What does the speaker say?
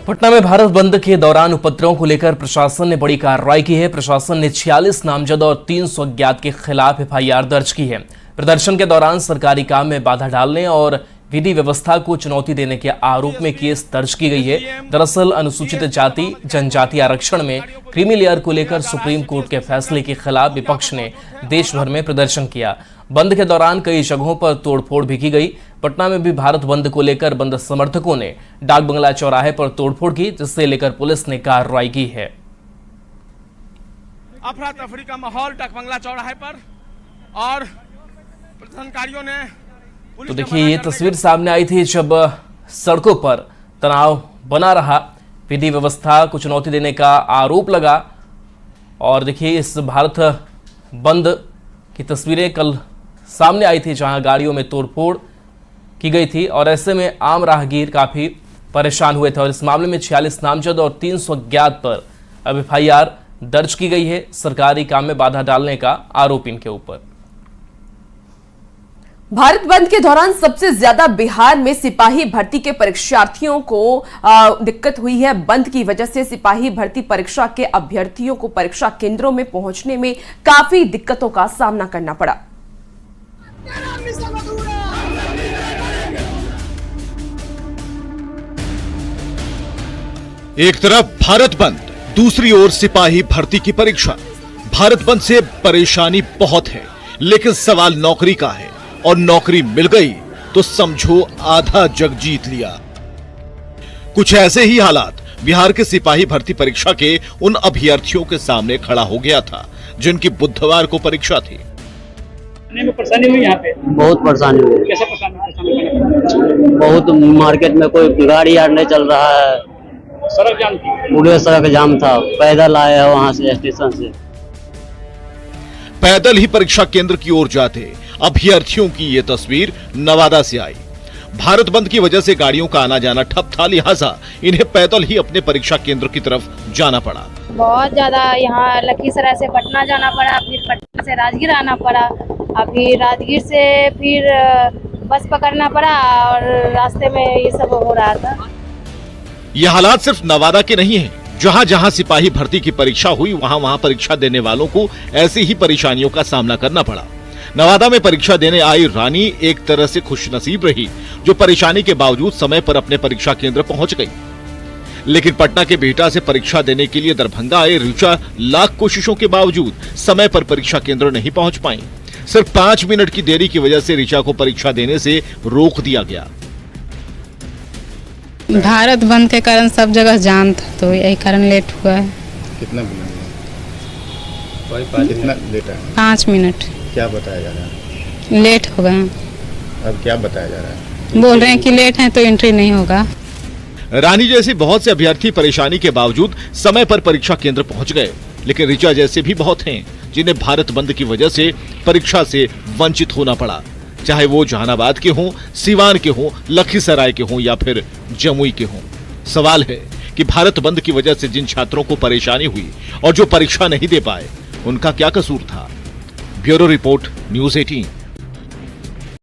पटना में भारत बंद के दौरान उपद्रवों को लेकर प्रशासन ने बड़ी कार्रवाई की है। प्रशासन ने 46 नामजद और 300 अज्ञात के खिलाफ एफआईआर दर्ज की है। प्रदर्शन के दौरान सरकारी काम में बाधा डालने और विधि व्यवस्था को चुनौती देने के आरोप में केस दर्ज की गई है। दरअसल अनुसूचित जाति जनजाति आरक्षण में क्रीमी लेयर को लेकर सुप्रीम कोर्ट के फैसले के खिलाफ विपक्ष ने देश भर में प्रदर्शन किया। बंद के दौरान कई जगहों पर तोड़फोड़ भी की गई। पटना में भी भारत बंद को लेकर बंद समर्थकों ने डाक बंगला चौराहे पर तोड़फोड़ की, जिससे लेकर पुलिस ने कार्रवाई की है। अफरा तफरी का माहौल डाक बंगला चौराहे पर और प्रदर्शनकारियों ने तो देखिए ये तस्वीर सामने आई थी जब सड़कों पर तनाव बना रहा, विधि व्यवस्था को चुनौती देने का आरोप लगा। और देखिए इस भारत बंद की तस्वीरें कल सामने आई थी जहां गाड़ियों में तोड़फोड़ की गई थी और ऐसे में आम राहगीर काफी परेशान हुए थे। और इस मामले में 46 नामजद और 300 अज्ञात पर अब एफआईआर दर्ज की गई है। सरकारी काम में बाधा डालने का आरोप इनके ऊपर। भारत बंद के दौरान सबसे ज्यादा बिहार में सिपाही भर्ती के परीक्षार्थियों को दिक्कत हुई है। बंद की वजह से सिपाही भर्ती परीक्षा के अभ्यर्थियों को परीक्षा केंद्रों में पहुंचने में काफी दिक्कतों का सामना करना पड़ा। एक तरफ भारत बंद, दूसरी ओर सिपाही भर्ती की परीक्षा। भारत बंद से परेशानी बहुत है, लेकिन सवाल नौकरी का है और नौकरी मिल गई तो समझो आधा जग जीत लिया। कुछ ऐसे ही हालात बिहार के सिपाही भर्ती परीक्षा के उन अभ्यर्थियों के सामने खड़ा हो गया था जिनकी बुधवार को परीक्षा थी। परेशानी हुई यहाँ पे? बहुत परेशानी हुई। कैसे परेशानी? बहुत मार्केट में कोई गाड़ी यार नहीं चल रहा है, सड़क जाम थी, पूरे सड़क जाम था। पैदल आए हैं वहां से स्टेशन से, पैदल ही परीक्षा केंद्र की ओर जाते अभ्यर्थियों की ये तस्वीर नवादा से आई। भारत बंद की वजह से गाड़ियों का आना जाना ठप था, लिहाजा इन्हें पैदल ही अपने परीक्षा केंद्र की तरफ जाना पड़ा। बहुत ज्यादा यहाँ लखीसराय से पटना जाना पड़ा, फिर पटना से राजगीर आना पड़ा, फिर राजगीर से फिर बस पकड़ना पड़ा और रास्ते में ये सब हो रहा था। ये हालात सिर्फ नवादा के नहीं हैं। जहां जहां सिपाही भर्ती की परीक्षा हुई वहां वहां परीक्षा देने वालों को ऐसी ही परेशानियों का सामना करना पड़ा। नवादा में परीक्षा देने आई रानी एक तरह से खुशनसीब रही जो परेशानी के बावजूद समय पर अपने परीक्षा केंद्र पहुंच गई। लेकिन पटना के बिहटा से परीक्षा देने के लिए दरभंगा आए ऋचा लाख कोशिशों के बावजूद समय पर परीक्षा केंद्र नहीं पहुंच पाई। सिर्फ 5 मिनट की देरी की वजह से ऋचा को परीक्षा देने से रोक दिया गया। भारत बंद के कारण सब जगह जाम था, तो यही कारण लेट हुआ है। कितना लेट है? 5 मिनट। क्या बताया जा रहा है? लेट हो गए। अब क्या बताया जा रहा है? बोल रहे हैं कि लेट है तो एंट्री नहीं होगा। रानी जैसे बहुत से अभ्यर्थी परेशानी के बावजूद समय पर परीक्षा केंद्र पहुंच गए, लेकिन ऋचा जैसे भी बहुत हैं जिन्हें भारत बंद की वजह से परीक्षा से वंचित होना पड़ा, चाहे वो जहानाबाद के हों, सीवान के हों, लखीसराय के हों या फिर जमुई के हों। सवाल है कि भारत बंद की वजह से जिन छात्रों को परेशानी हुई और जो परीक्षा नहीं दे पाए, उनका क्या कसूर था? Bureau report, news 18।